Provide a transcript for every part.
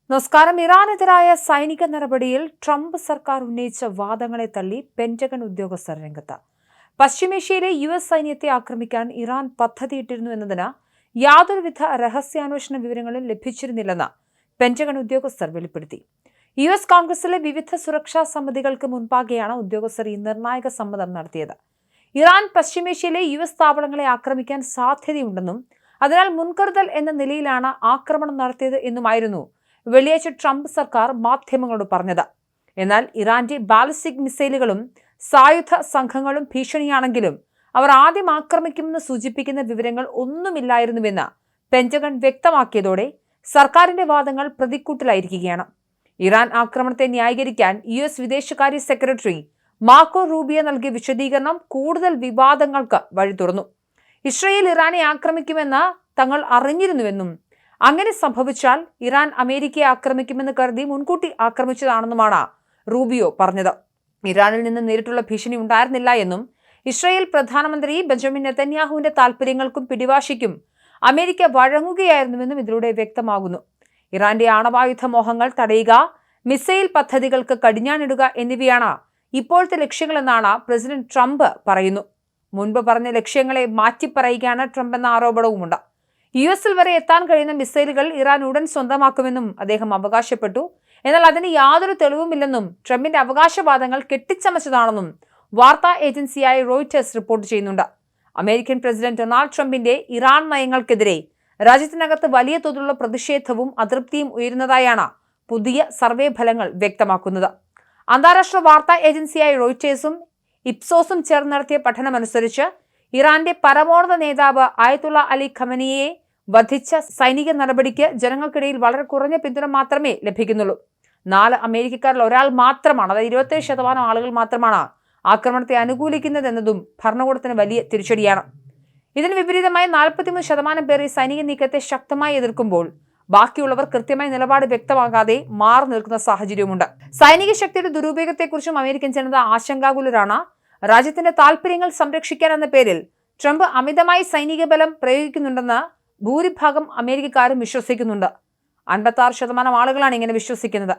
നമസ്കാരം. ഇറാനെതിരായ സൈനിക നടപടിയിൽ ട്രംപ് സർക്കാർ ഉന്നയിച്ച വാദങ്ങളെ തള്ളി പെന്റഗൺ ഉദ്യോഗസ്ഥർ രംഗത്ത്. പശ്ചിമേഷ്യയിലെ US സൈന്യത്തെ ആക്രമിക്കാൻ ഇറാൻ പദ്ധതിയിട്ടിരുന്നു എന്നതിന് യാതൊരുവിധ രഹസ്യാന്വേഷണ വിവരങ്ങളും ലഭിച്ചിരുന്നില്ലെന്ന് പെന്റഗൺ ഉദ്യോഗസ്ഥർ വെളിപ്പെടുത്തി. US കോൺഗ്രസിലെ വിവിധ സുരക്ഷാ സമിതികൾക്ക് മുൻപാകെയാണ് ഉദ്യോഗസ്ഥർ ഈ നിർണായക സമ്മതം നടത്തിയത്. ഇറാൻ പശ്ചിമേഷ്യയിലെ US താവളങ്ങളെ ആക്രമിക്കാൻ സാധ്യതയുണ്ടെന്നും അതിനാൽ മുൻകരുതൽ എന്ന നിലയിലാണ് ആക്രമണം നടത്തിയത് എന്നുമായിരുന്നു വെള്ളിയാഴ്ച ട്രംപ് സർക്കാർ മാധ്യമങ്ങളോട് പറഞ്ഞത്. എന്നാൽ ഇറാന്റെ ബാലിസ്റ്റിക് മിസൈലുകളും സായുധ സംഘങ്ങളും ഭീഷണിയാണെങ്കിലും അവർ ആദ്യം ആക്രമിക്കുമെന്ന് സൂചിപ്പിക്കുന്ന വിവരങ്ങൾ ഒന്നുമില്ലായിരുന്നുവെന്ന് പെന്റഗൺ വ്യക്തമാക്കിയതോടെ സർക്കാരിന്റെ വാദങ്ങൾ പ്രതിക്കൂട്ടിലായിരിക്കുകയാണ്. ഇറാൻ ആക്രമണത്തെ ന്യായീകരിക്കാൻ US വിദേശകാര്യ സെക്രട്ടറി മാർക്കോ റൂബിയോ നൽകിയ വിശദീകരണം കൂടുതൽ വിവാദങ്ങൾക്ക് വഴി തുറന്നു. ഇസ്രയേൽ ഇറാനെ ആക്രമിക്കുമെന്ന് തങ്ങൾ അറിഞ്ഞിരുന്നുവെന്നും അങ്ങനെ സംഭവിച്ചാൽ ഇറാൻ അമേരിക്കയെ ആക്രമിക്കുമെന്ന് കരുതി മുൻകൂട്ടി ആക്രമിച്ചതാണെന്നുമാണ് റൂബിയോ പറഞ്ഞത്. ഇറാനിൽ നിന്ന് നേരിട്ടുള്ള ഭീഷണി ഉണ്ടായിരുന്നില്ല എന്നും ഇസ്രായേൽ പ്രധാനമന്ത്രി ബെഞ്ചമിൻ നെതന്യാഹുവിന്റെ താൽപര്യങ്ങൾക്കും പിടിവാശിക്കും അമേരിക്ക വഴങ്ങുകയായിരുന്നുവെന്നും ഇതിലൂടെ വ്യക്തമാകുന്നു. ഇറാന്റെ ആണവായുധ മോഹങ്ങൾ തടയുക, മിസൈൽ പദ്ധതികൾക്ക് കടിഞ്ഞാണിടുക എന്നിവയാണ് ഇപ്പോഴത്തെ ലക്ഷ്യങ്ങളെന്നാണ് പ്രസിഡന്റ് ട്രംപ് പറയുന്നു. മുൻപ് പറഞ്ഞ ലക്ഷ്യങ്ങളെ മാറ്റിപ്പറയുകയാണ് ട്രംപ് എന്ന ആരോപണവുമുണ്ട്. US വരെ എത്താൻ കഴിയുന്ന മിസൈലുകൾ ഇറാൻ ഉടൻ സ്വന്തമാക്കുമെന്നും അദ്ദേഹം അവകാശപ്പെട്ടു. എന്നാൽ അതിന് യാതൊരു തെളിവുമില്ലെന്നും ട്രംപിന്റെ അവകാശവാദങ്ങൾ കെട്ടിച്ചമച്ചതാണെന്നും വാർത്താ ഏജൻസിയായ റോയിറ്റേഴ്സ് റിപ്പോർട്ട് ചെയ്യുന്നുണ്ട്. അമേരിക്കൻ പ്രസിഡന്റ് ഡൊണാൾഡ് ട്രംപിന്റെ ഇറാൻ നയങ്ങൾക്കെതിരെ രാജ്യത്തിനകത്ത് വലിയ തോതിലുള്ള പ്രതിഷേധവും അതൃപ്തിയും ഉയരുന്നതായാണ് പുതിയ സർവേ ഫലങ്ങൾ വ്യക്തമാക്കുന്നത്. അന്താരാഷ്ട്ര വാർത്താ ഏജൻസിയായ റോയിറ്റേഴ്സും ഇപ്സോസും ചേർന്ന് നടത്തിയ പഠനമനുസരിച്ച് ഇറാന്റെ പരമോന്നത നേതാവ് ആയത്തുള്ള അലി ഖമനിയെ വധിച്ച സൈനിക നടപടിക്ക് ജനങ്ങൾക്കിടയിൽ വളരെ കുറഞ്ഞ പിന്തുണ മാത്രമേ ലഭിക്കുന്നുള്ളൂ. 4 അമേരിക്കക്കാരിൽ ഒരാൾ മാത്രമാണ്, അതായത് 27% ആളുകൾ മാത്രമാണ് ആക്രമണത്തെ അനുകൂലിക്കുന്നതെന്നതും ഭരണകൂടത്തിന് വലിയ തിരിച്ചടിയാണ്. ഇതിന് വിപരീതമായി 43% പേർ ഈ സൈനിക നീക്കത്തെ ശക്തമായി എതിർക്കുമ്പോൾ ബാക്കിയുള്ളവർ കൃത്യമായ നിലപാട് വ്യക്തമാകാതെ മാറി നിൽക്കുന്ന സാഹചര്യവുമുണ്ട്. സൈനിക ശക്തിയുടെ ദുരുപയോഗത്തെക്കുറിച്ചും അമേരിക്കൻ ജനത ആശങ്കാകുലരാണ്. രാജ്യത്തിന്റെ താൽപര്യങ്ങൾ സംരക്ഷിക്കാൻ എന്ന പേരിൽ ട്രംപ് അമിതമായി സൈനിക ബലം പ്രയോഗിക്കുന്നുണ്ടെന്ന് ഭൂരിഭാഗം അമേരിക്കക്കാരും വിശ്വസിക്കുന്നുണ്ട്. 56% ആളുകളാണ് ഇങ്ങനെ വിശ്വസിക്കുന്നത്.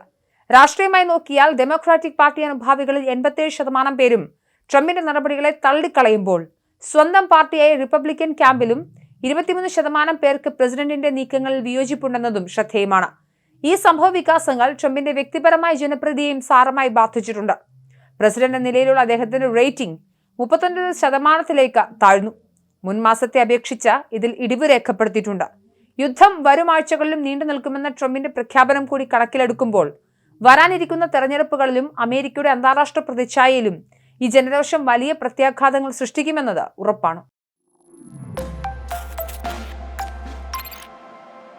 രാഷ്ട്രീയമായി നോക്കിയാൽ ഡെമോക്രാറ്റിക് പാർട്ടി അനുഭാവികളിൽ 87% പേരും ട്രംപിന്റെ നടപടികളെ തള്ളിക്കളയുമ്പോൾ സ്വന്തം പാർട്ടിയായ റിപ്പബ്ലിക്കൻ ക്യാമ്പിലും 23% പേർക്ക് പ്രസിഡന്റിന്റെ നീക്കങ്ങളിൽ വിയോജിപ്പുണ്ടെന്നതും ശ്രദ്ധേയമാണ്. ഈ സംഭവ വികാസങ്ങൾ ട്രംപിന്റെ വ്യക്തിപരമായ ജനപ്രീതിയെയും സാരമായി ബാധിച്ചിട്ടുണ്ട്. പ്രസിഡന്റ് എന്ന നിലയിലുള്ള അദ്ദേഹത്തിന്റെ റേറ്റിംഗ് 39% താഴ്ന്നു. മുൻ മാസത്തെ അപേക്ഷിച്ച് ഇതിൽ ഇടിവ് രേഖപ്പെടുത്തിയിട്ടുണ്ട്. യുദ്ധം വരും ആഴ്ചകളിലും നീണ്ടു നിൽക്കുമെന്ന ട്രംപിന്റെ പ്രഖ്യാപനം കൂടി കണക്കിലെടുക്കുമ്പോൾ വരാനിരിക്കുന്ന തെരഞ്ഞെടുപ്പുകളിലും അമേരിക്കയുടെ അന്താരാഷ്ട്ര പ്രതിച്ഛായയിലും ഈ ജനരോഷം വലിയ പ്രത്യാഘാതങ്ങൾ സൃഷ്ടിക്കുമെന്നത് ഉറപ്പാണ്.